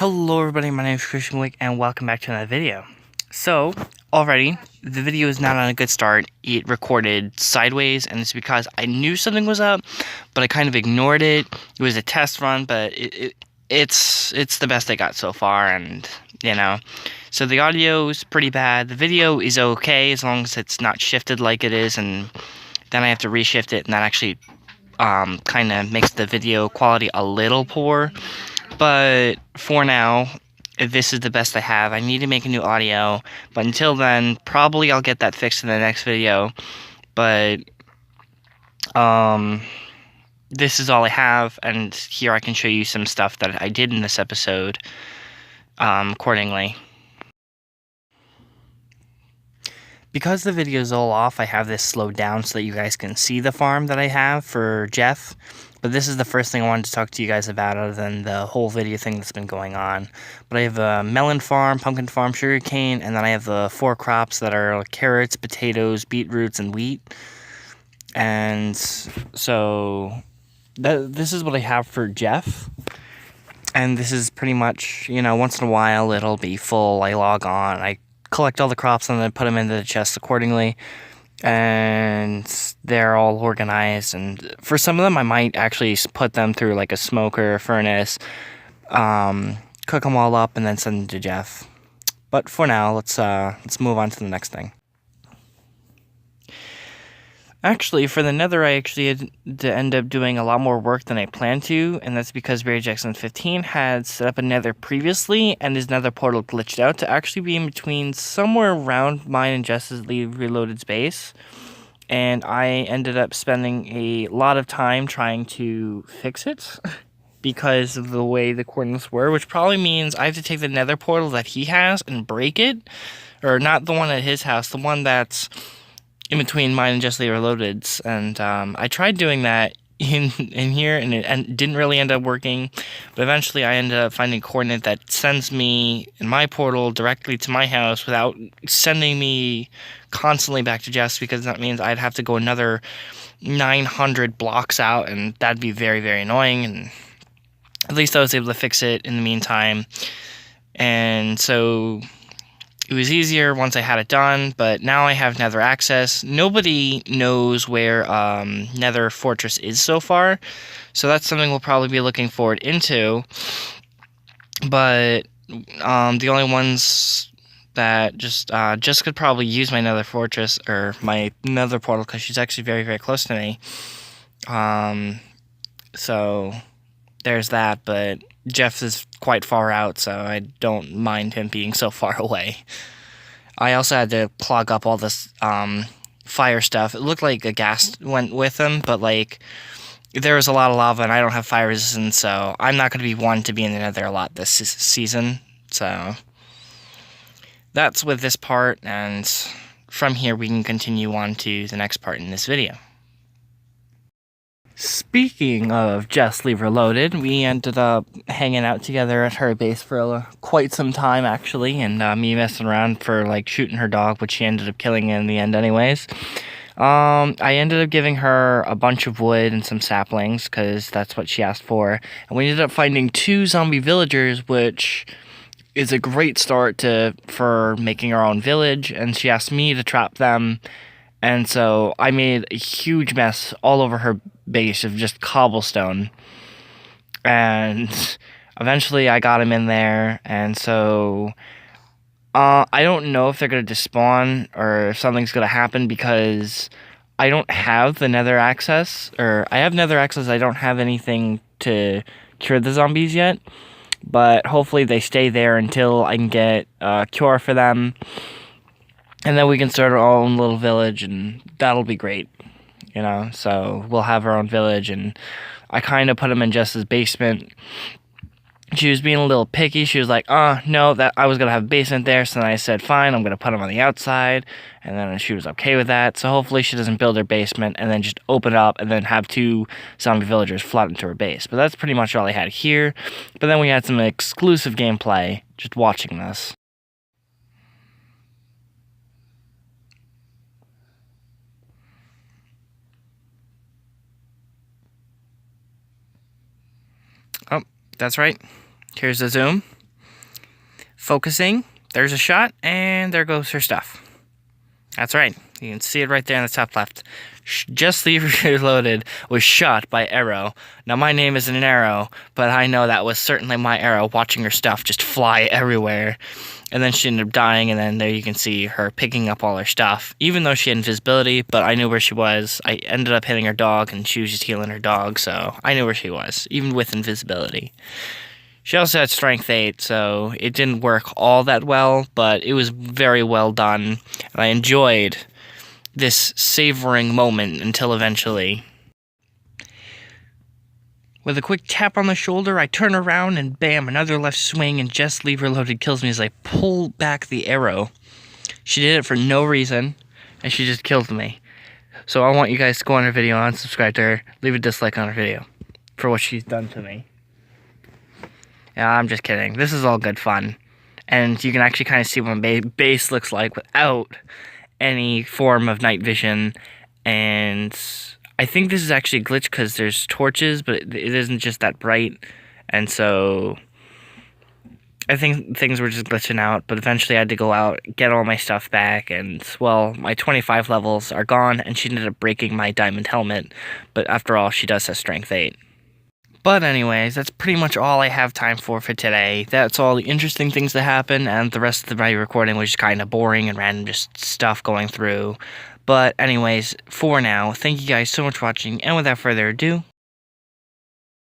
Hello everybody, my name is Christian Wick and welcome back to another video. So, already, the video is not on a good start. It recorded sideways and it's because I knew something was up, but I kind of ignored it. It was a test run, but it's the best I got so far, and so the audio is pretty bad. The video is okay as long as it's not shifted like it is, and then I have to reshift it, and that actually kind of makes the video quality a little poor. But for now, this is the best I have. I need to make a new audio, but until then, probably I'll get that fixed in the next video. But this is all I have, and here I can show you some stuff that I did in this episode accordingly. Because the video is all off, I have this slowed down so that you guys can see the farm that I have for Jeff. But this is the first thing I wanted to talk to you guys about, other than the whole video thing that's been going on. But I have a melon farm, pumpkin farm, sugarcane, and then I have the 4 crops that are carrots, potatoes, beetroots, and wheat. And so this is what I have for Jeff. And this is pretty much, once in a while it'll be full. I log on, I collect all the crops, and then put them into the chest accordingly. And they're all organized, and for some of them I might actually put them through like a smoker, furnace, cook them all up, and then send them to Jeff. But for now, let's move on to the next thing. Actually, for the Nether, I actually had to end up doing a lot more work than I planned to, and that's because Barry Jackson 15 had set up a Nether previously, and his Nether portal glitched out to actually be in between somewhere around mine and Justice League Reloaded's base. And I ended up spending a lot of time trying to fix it because of the way the coordinates were, which probably means I have to take the Nether portal that he has and break it, or not the one at his house, the one that's in between mine and Justice League Reloaded's, and I tried doing that in here, and it didn't really end up working. But eventually, I ended up finding a coordinate that sends me in my portal directly to my house without sending me constantly back to Jess, because that means I'd have to go another 900 blocks out, and that'd be very, very annoying. And at least I was able to fix it in the meantime, and so it was easier once I had it done, but now I have Nether access. Nobody knows where Nether Fortress is so far, so that's something we'll probably be looking forward into. But the only ones that just could probably use my Nether Fortress, or my Nether portal, because she's actually very, very close to me. So there's that, but Jeff is quite far out, so I don't mind him being so far away. I also had to clog up all this fire stuff. It looked like a gas went with him, but there was a lot of lava, and I don't have fire resistance, so I'm not going to be one to be in the Nether a lot this season. So that's with this part, and from here we can continue on to the next part in this video. Speaking of Justice League Reloaded, we ended up hanging out together at her base for quite some time, actually, and me messing around for shooting her dog, which she ended up killing in the end anyways. I ended up giving her a bunch of wood and some saplings, because that's what she asked for, and we ended up finding 2 zombie villagers, which is a great start for making our own village, and she asked me to trap them. And so I made a huge mess all over her base of just cobblestone. And eventually I got him in there. And so I don't know if they're going to despawn or if something's going to happen, because I don't have the Nether access. Or I have Nether access, I don't have anything to cure the zombies yet. But hopefully they stay there until I can get a cure for them. And then we can start our own little village, and that'll be great, So we'll have our own village, and I kind of put him in Jess's basement. She was being a little picky. She was like, no, that I was going to have a basement there. So then I said, fine, I'm going to put him on the outside. And then she was okay with that. So hopefully she doesn't build her basement and then just open it up and then have 2 zombie villagers flood into her base. But that's pretty much all I had here. But then we had some exclusive gameplay just watching this. Oh, that's right. Here's the zoom. Focusing, there's a shot, and there goes her stuff. That's right, you can see it right there in the top left. Just Reloaded was shot by Arrow. Now my name isn't an Arrow, but I know that was certainly my Arrow watching her stuff just fly everywhere. And then she ended up dying, and then there you can see her picking up all her stuff. Even though she had invisibility, but I knew where she was. I ended up hitting her dog, and she was just healing her dog, so I knew where she was, even with invisibility. She also had Strength 8, so it didn't work all that well, but it was very well done. And I enjoyed this savoring moment until eventually. With a quick tap on the shoulder, I turn around and bam, another left swing, and Just Leave Reloaded kills me as I pull back the arrow. She did it for no reason, and she just killed me. So I want you guys to go on her video, unsubscribe to her, leave a dislike on her video for what she's done to me. Yeah, I'm just kidding. This is all good fun. And you can actually kind of see what my base looks like without any form of night vision. And I think this is actually a glitch because there's torches, but it isn't just that bright. And so I think things were just glitching out. But eventually I had to go out, get all my stuff back. And, well, my 25 levels are gone. And she ended up breaking my diamond helmet. But after all, she does have Strength 8. But anyways, that's pretty much all I have time for today. That's all the interesting things that happen, and the rest of my recording was just kind of boring and random just stuff going through. But anyways, for now, thank you guys so much for watching, and without further ado,